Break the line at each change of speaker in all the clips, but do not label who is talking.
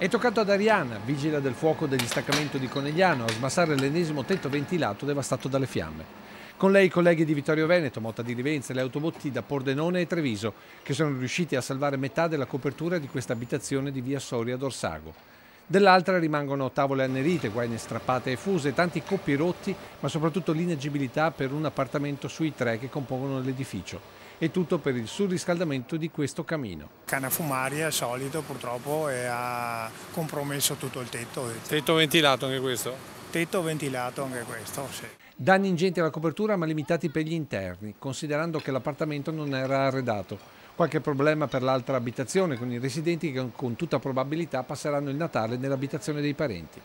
È toccato ad Arianna, vigile del fuoco del distaccamento di Conegliano, a smassare l'ennesimo tetto ventilato devastato dalle fiamme. Con lei i colleghi di Vittorio Veneto, Motta di Livenza e le autobotti da Pordenone e Treviso, che sono riusciti a salvare metà della copertura di questa abitazione di via Soria d'Orsago. Dell'altra rimangono tavole annerite, guaine strappate e fuse, tanti coppi rotti, ma soprattutto l'inagibilità per un appartamento sui tre che compongono l'edificio. E tutto per il surriscaldamento di questo camino.
Canna fumaria, solito purtroppo, e ha compromesso tutto il tetto.
Tetto ventilato anche questo?
Tetto ventilato anche questo, sì.
Danni ingenti alla copertura ma limitati per gli interni, considerando che l'appartamento non era arredato. Qualche problema per l'altra abitazione con i residenti che con tutta probabilità passeranno il Natale nell'abitazione dei parenti.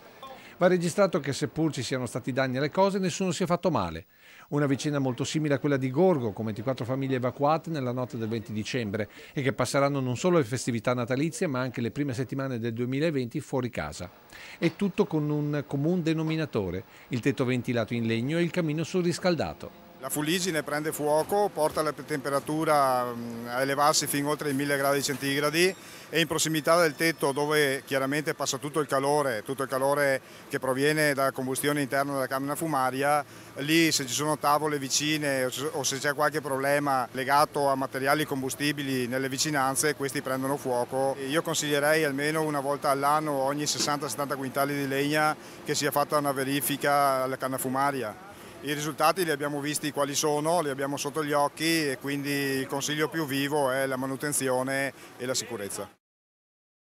Va registrato che seppur ci siano stati danni alle cose, nessuno si è fatto male. Una vicenda molto simile a quella di Gorgo, con 24 famiglie evacuate nella notte del 20 dicembre e che passeranno non solo le festività natalizie ma anche le prime settimane del 2020 fuori casa. E tutto con un comune denominatore, il tetto ventilato in legno e il camino surriscaldato.
La fuligine prende fuoco, porta la temperatura a elevarsi fin oltre i 1000 gradi centigradi e in prossimità del tetto, dove chiaramente passa tutto il calore che proviene dalla combustione interna della camera fumaria, lì se ci sono tavole vicine o se c'è qualche problema legato a materiali combustibili nelle vicinanze, questi prendono fuoco. Io consiglierei almeno una volta all'anno, ogni 60-70 quintali di legna, che sia fatta una verifica alla canna fumaria. I risultati li abbiamo visti quali sono, li abbiamo sotto gli occhi e quindi il consiglio più vivo è la manutenzione e la sicurezza.